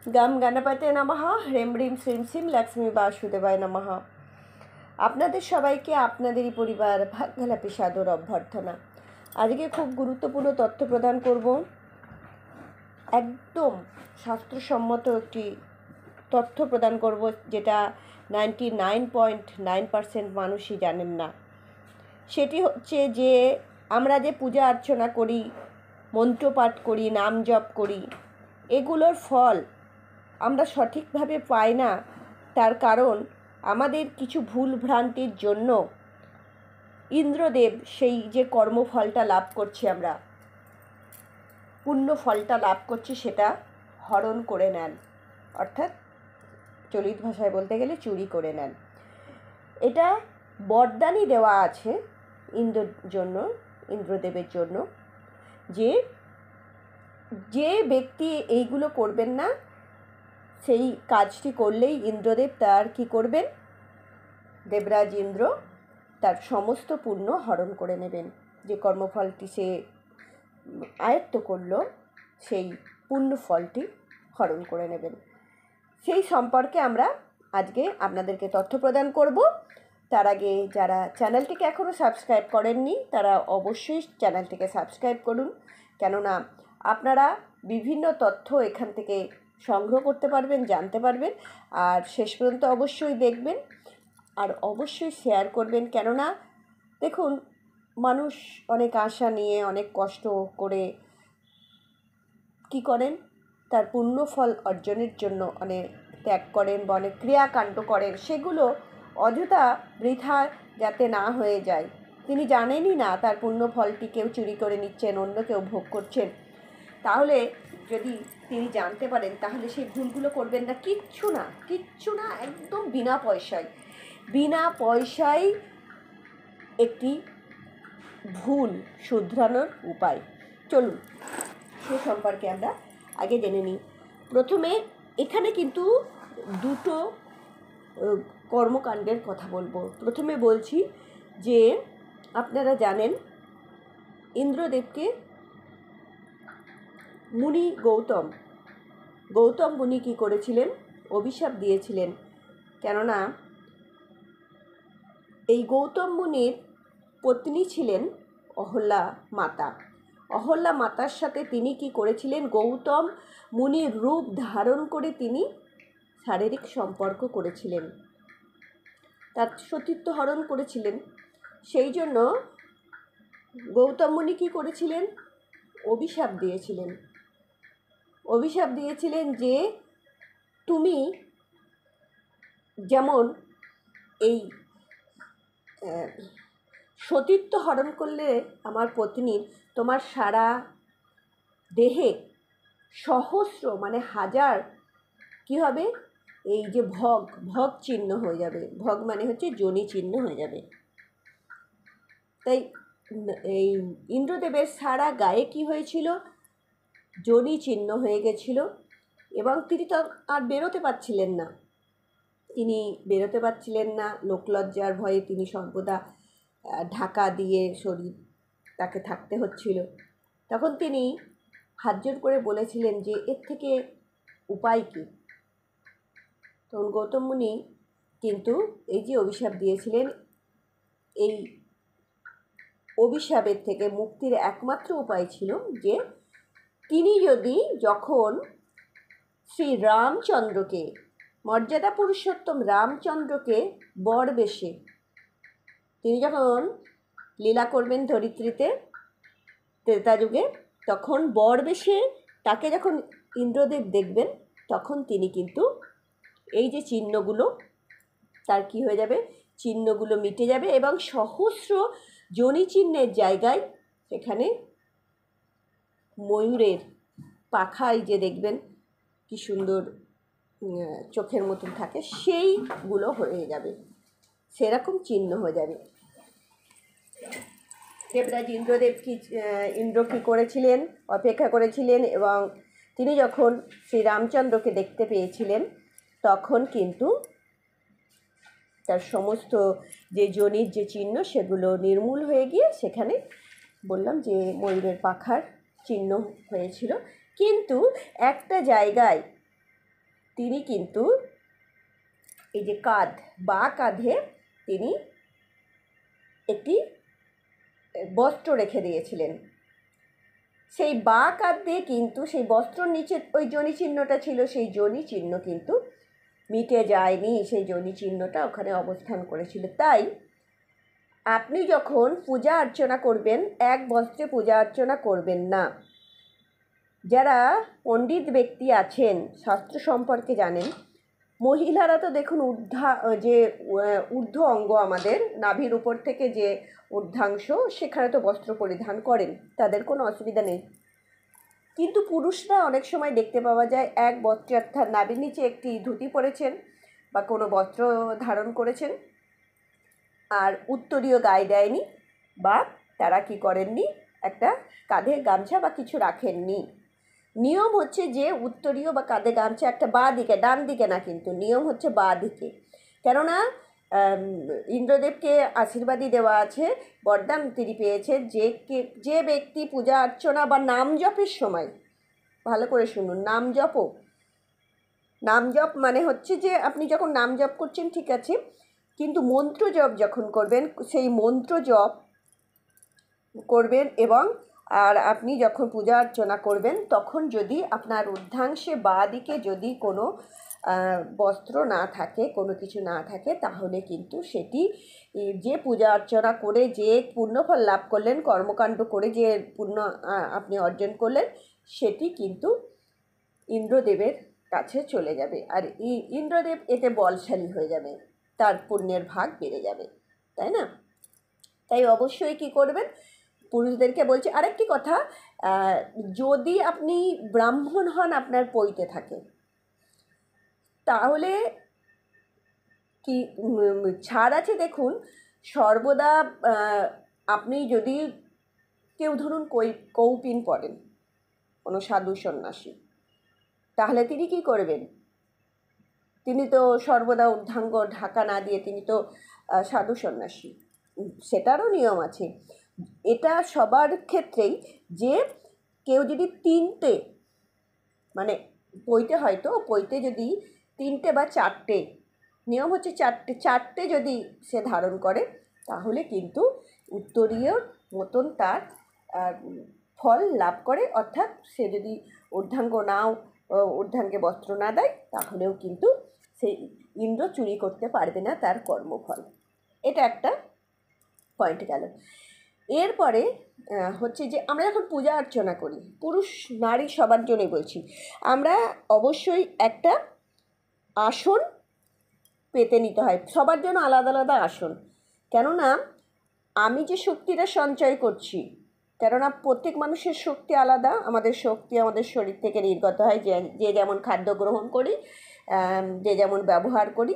গম গণপতে নমঃ, হ্রেম হ্রিম শ্রীম শ্রীম লক্ষ্মী বাসুদেবায় নমঃ। আপনাদের সবাইকে আপনাদেরই পরিবার ভাগ্যলাপী সাদর অভ্যর্থনা। আজকে খুব গুরুত্বপূর্ণ তথ্য প্রদান করব। একদম শাস্ত্রসম্মত একটি তথ্য প্রদান করব, যেটা 99.9% মানুষই জানেন না। সেটি হচ্ছে যে আমরা যে পূজা অর্চনা করি, মন্ত্রপাঠ করি, নাম জপ করি, এগুলোর ফল আমরা সঠিকভাবে পাই না। তার কারণ আমাদের কিছু ভুল ভ্রান্তির জন্য ইন্দ্রদেব সেই যে কর্মফলটা লাভ করছি, আমরা পুণ্য ফলটা লাভ করছি, সেটা হরণ করে নেন, অর্থাৎ চলিত ভাষায় বলতে গেলে চুরি করে নেন। এটা বরদানই দেওয়া আছে ইন্দ্রদেবের জন্য, যে যে ব্যক্তি এইগুলো করবেন না, সেই কাজটি করলেই ইন্দ্রদেব তার কি করবেন, দেবরাজ ইন্দ্র তার সমস্ত পুণ্য হরণ করে নেবেন। যে কর্মফলটি সে আয়ত্ত করলো, সেই পুণ্য ফলটি হরণ করে নেবেন। সেই সম্পর্কে আমরা আজকে আপনাদেরকে তথ্য প্রদান করব। তার আগে যারা চ্যানেলটিকে এখনও সাবস্ক্রাইব করেননি, তারা অবশ্যই চ্যানেলটিকে সাবস্ক্রাইব করুন, কেননা আপনারা বিভিন্ন তথ্য এখান থেকে সংগ্রহ করতে পারবেন, জানতে পারবেন। আর শেষ পর্যন্ত অবশ্যই দেখবেন, আর অবশ্যই শেয়ার করবেন। কেননা দেখুন, মানুষ অনেক আশা নিয়ে অনেক কষ্ট করে কি করেন, তার পুণ্য ফল অর্জনের জন্য অনেক ত্যাগ করেন বা অনেক ক্রিয়াকাণ্ড করেন, সেগুলো অযথা বৃথা যাতে না হয়ে যায়। তিনি জানেনই না তার পুণ্য ফলটি কেউ চুরি করে নিচ্ছেন, অন্য কেউ ভোগ করছেন। তাহলে যদি তিনি জানতে পারেন, তাহলে সেই ভুলগুলো করবেন না। কিচ্ছু না, একদম বিনা পয়সায় একটি ভুল শুধরানোর উপায়। চলুন সে সম্পর্কে আমরা আগে জেনে নিই। প্রথমে এখানে কিন্তু দুটো কর্মকাণ্ডের কথা বলবো। প্রথমে বলছি যে আপনারা জানেন ইন্দ্রদেবকে মুনি গৌতম মুনি কী করেছিলেন, অভিশাপ দিয়েছিলেন। কেননা এই গৌতম মুনির পত্নী ছিলেন অহল্যা মাতার সাথে তিনি কি করেছিলেন, গৌতম মুনির রূপ ধারণ করে তিনি শারীরিক সম্পর্ক করেছিলেন, তার সতীত্ব হরণ করেছিলেন। সেই জন্য গৌতম মুনি কী করেছিলেন, অভিশাপ দিয়েছিলেন যে তুমি যেমন এই সতীত্ব হরণ করলে আমার পত্নীর, তোমার সারা দেহে সহস্র মানে হাজার কি হবে, এই যে ভগ চিহ্ন হয়ে যাবে। ভগ মানে হচ্ছে যোনি চিহ্ন হয়ে যাবে। তাই এই ইন্দ্রদেবের সারা গায়ে কি হয়েছিল, যোনি চিহ্ন হয়ে গেছিল, এবং তিনি তো আর বেরোতে পারছিলেন না। লোকলজ্জার ভয়ে তিনি সর্বদা ঢাকা দিয়ে শরীর তাকে থাকতে হচ্ছিল। তখন তিনি হাত জোড় করে বলেছিলেন যে এর থেকে উপায় কী। তখন গৌতম মুনি কিন্তু এই যে অভিশাপ দিয়েছিলেন, এই অভিশাপের থেকে মুক্তির একমাত্র উপায় ছিল যে তিনি যদি যখন শ্রী রামচন্দ্রকে, মর্যাদা পুরুষোত্তম রামচন্দ্রকে বর বেশে তিনি যখন লীলা করবেন ধরিত্রীতে ত্রেতা যুগে, তখন বর বেশে তাকে যখন ইন্দ্রদেব দেখবেন, তখন তিনি কিন্তু এই যে চিহ্নগুলো তার কি হয়ে যাবে, চিহ্নগুলো মিটে যাবে, এবং সহস্র যোনি চিহ্নের জায়গায় সেখানে ময়ূরের পাখায় যে দেখবেন কি সুন্দর চোখের মতন থাকে, সেইগুলো হয়ে যাবে, সেরকম চিহ্ন হয়ে যাবে। দেবরাজ ইন্দ্র কী করেছিলেন, অপেক্ষা করেছিলেন, এবং তিনি যখন শ্রীরামচন্দ্রকে দেখতে পেয়েছিলেন, তখন কিন্তু তার সমস্ত যে যোনির যে চিহ্ন, সেগুলো নির্মূল হয়ে গিয়ে সেখানে বললাম যে ময়ূরের পাখার চিহ্ন হয়েছিল। কিন্তু একটা জায়গায় তিনি কিন্তু এই যে কাঁধ, বা কাঁধে তিনি একটি বস্ত্র রেখে দিয়েছিলেন। সেই বা কাঁধ দিয়ে কিন্তু সেই বস্ত্রর নিচে ওই যোনি চিহ্নটা ছিল, সেই যোনি চিহ্ন কিন্তু মিটে যায়নি, সেই যোনি চিহ্নটা ওখানে অবস্থান করেছিল। তাই আপনি যখন পূজা অর্চনা করবেন, এক বস্ত্রে পূজা অর্চনা করবেন না। যারা পণ্ডিত ব্যক্তি আছেন, শাস্ত্র সম্পর্কে জানেন, মহিলারা তো দেখুন যে ঊর্ধ্ব অঙ্গ আমাদের নাভির উপর থেকে যে ঊর্ধ্বাংশ, সেখানে তো বস্ত্র পরিধান করেন, তাদের কোনো অসুবিধা নেই। কিন্তু পুরুষরা অনেক সময় দেখতে পাওয়া যায় এক বস্ত্রে, অর্থাৎ নাভির নিচে একটি ধুতি পরেছেন বা কোনো বস্ত্র ধারণ করেছেন, আর উত্তরীয় গায়ে দেয়নি, বা তারা কি করেননি, একটা কাঁধে গামছা বা কিছু রাখেননি। নিয়ম হচ্ছে যে উত্তরীয় বা কাঁধে গামছা একটা বাঁ দিকে, ডান দিকে না, কিন্তু নিয়ম হচ্ছে বাঁ দিকে। কেননা ইন্দ্রদেবকে আশীর্বাদই দেওয়া আছে, বরদান তিনি পেয়েছে যে ব্যক্তি পূজা অর্চনা বা নাম জপের সময়, ভালো করে শুনুন, নাম জপ মানে হচ্ছে যে আপনি যখন নাম জপ করছেন ঠিক আছে, কিন্তু মন্ত্র জপ যখন করবেন, সেই মন্ত্র জপ করবেন এবং আর আপনি যখন পূজা অর্চনা করবেন, তখন যদি আপনার ঊর্ধ্বাংশে বাঁ দিকে যদি কোনো বস্ত্র না থাকে, কোনো কিছু না থাকে, তাহলে কিন্তু সেটি যে পূজা অর্চনা করে যে পুণ্যফল লাভ করলেন, কর্মকাণ্ড করে যে পুণ্য আপনি অর্জন করলেন, সেটি কিন্তু ইন্দ্রদেবের কাছে চলে যাবে, আর ইন্দ্রদেব এতে বলশালী হয়ে যাবে, তার পুণ্যের ভাগ বেড়ে যাবে, তাই না? তাই অবশ্যই কি করবেন, পুরুষদেরকে বলছি আরেকটি কথা, যদি আপনি ব্রাহ্মণ হন, আপনার পৈতে থাকে, তাহলে কি ছাড় আছে। দেখুন, সর্বদা আপনি যদি কেউ ধরুন কৌপিন পড়েন, কোনো সাধু সন্ন্যাসী, তাহলে তিনি কি করবেন, তিনি তো সর্বদা ঊর্ধ্বাঙ্গ ঢাকা না দিয়ে তিনি তো সাধু সন্ন্যাসী, সেটারও নিয়ম আছে। এটা সবার ক্ষেত্রেই, যে কেউ যদি তিনটে, মানে পৈতে হয়তো পৈতে যদি তিনটে বা চারটে, নিয়ম হচ্ছে চারটে যদি সে ধারণ করে, তাহলে কিন্তু উত্তরীয় মতন তার ফল লাভ করে। অর্থাৎ সে যদি ঊর্ধ্বাঙ্গে বস্ত্র না দেয়, তাহলেও কিন্তু সেই ইন্দ্র চুরি করতে পারবে না তার কর্মফল। এটা একটা পয়েন্ট গেল। এরপরে হচ্ছে যে আমরা যখন পূজা অর্চনা করি, পুরুষ নারী সবার জন্যই বলছি, আমরা অবশ্যই একটা আসন পেতে নিতে হয়, সবার জন্য আলাদা আলাদা আসন। কেননা আমি যে শক্তিটা সঞ্চয় করছি, কেননা প্রত্যেক মানুষের শক্তি আলাদা, আমাদের শক্তি আমাদের শরীর থেকে নির্গত হয়, যে যেমন খাদ্য গ্রহণ করি, যে যেমন ব্যবহার করি,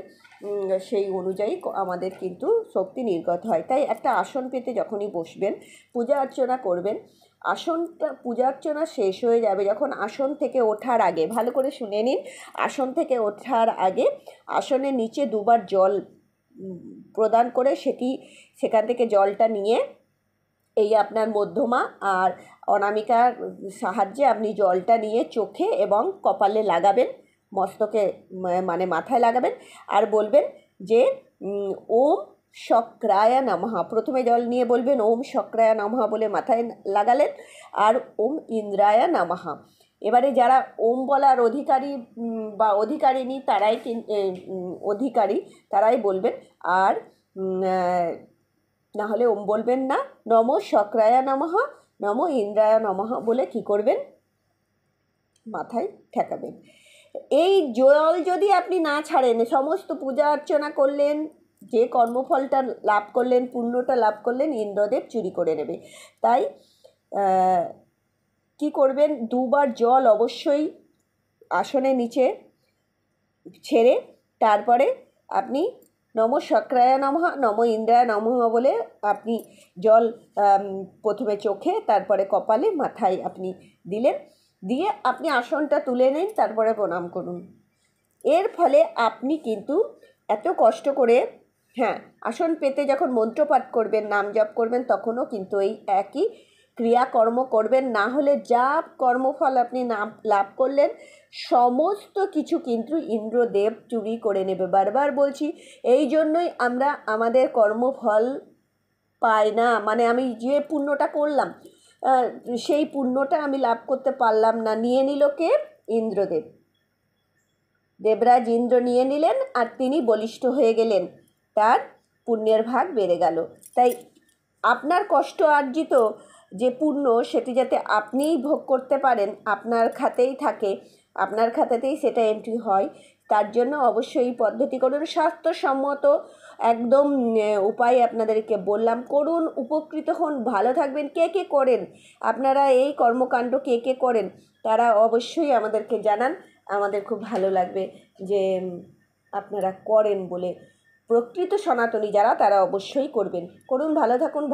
সেই অনুযায়ী আমাদের কিন্তু শক্তি নির্গত হয়। তাই একটা আসন পেতে যখনই বসবেন, পূজা অর্চনা করবেন, পূজা অর্চনা শেষ হয়ে যাবে যখন, আসন থেকে ওঠার আগে ভালো করে শুনে নিন, আসন থেকে ওঠার আগে আসনের নিচে দুবার জল প্রদান করে সেখান থেকে জলটা নিয়ে এই আপনার মধ্যমা আর অনামিকার সাহায্যে আপনি জলটা নিয়ে চোখে এবং কপালে লাগাবেন, মস্তকে মানে মাথায় লাগাবেন, আর বলবেন যে ওম শক্রায় নমঃ। প্রথমে জল নিয়ে বলবেন ওম শক্রায় নমঃ বলে মাথায় লাগালেন, আর ওম ইন্দ্রায় নমঃ। এবারে যারা ওম বলার অধিকারী বা অধিকারিণী, তারাই বলবেন, আর না হলে ওম বলবেন না, নমো শক্রায় নমঃ, নমো ইন্দ্রায় নমঃ বলে কি করবেন, মাথায় ঠেকাবেন। এই জল যদি আপনি না ছাড়েন, সমস্ত পূজা অর্চনা করলেন, যে কর্মফলটা লাভ করলেন, পুণ্যটা লাভ করলেন, ইন্দ্রদেব চুরি করে নেবে। তাই কি করবেন, দুবার জল অবশ্যই আসনের নিচে ছেড়ে তারপরে আপনি নমো শক্রায় নমঃ, নমো ইন্দ্রায় নমঃ বলে আপনি জল প্রথমে চোখে, তারপরে কপালে, মাথায় আপনি দিলেন, দিয়ে আপনি আসনটা তুলে নিন, তারপরে প্রণাম করুন। এর ফলে আপনি কিন্তু এত কষ্ট করে, আসন পেতে যখন মন্ত্রপাঠ করবেন, নাম জপ করবেন, তখনও কিন্তু এই একই ক্রিয়াকর্ম করবেন, না হলে যা কর্মফল আপনি লাভ করলেন সমস্ত কিছু কিন্তু ইন্দ্রদেব চুরি করে নেবে। বারবার বলছি, এই জন্যই আমরা আমাদের কর্মফল পাই না। মানে আমি যে পুণ্যটা করলাম সেই পুণ্যটা আমি লাভ করতে পারলাম না, নিয়ে নিল কে? ইন্দ্রদেব। দেবরাজ ইন্দ্র নিয়ে নিলেন আর তিনি বলিষ্ঠ হয়ে গেলেন, তার পুণ্যের ভাগ বেড়ে গেল। তাই আপনার কষ্ট অর্জিত যে পুণ্য সেটি যাতে আপনিই ভোগ করতে পারেন, আপনার খাতেই থাকে, আপনার খাতাতেই সেটা এন্ট্রি হয়, তার জন্য অবশ্যই এই পদ্ধতি করুন। স্বাস্থ্যসম্মত একদম উপায় আপনাদেরকে বললাম, করুন, উপকৃত হন, ভালো থাকবেন। কে কে করেন আপনারা এই কর্মকাণ্ড, কে কে করেন তারা অবশ্যই আমাদেরকে জানান। আমাদের খুব ভালো লাগবে যে আপনারা করেন বলে। প্রকৃত সনাতনী যারা তারা অবশ্যই করবেন। করুন, ভালো থাকুন,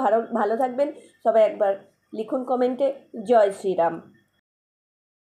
ভালো থাকবেন সবাই। একবার লিখুন কমেন্টে জয় শ্রীরাম।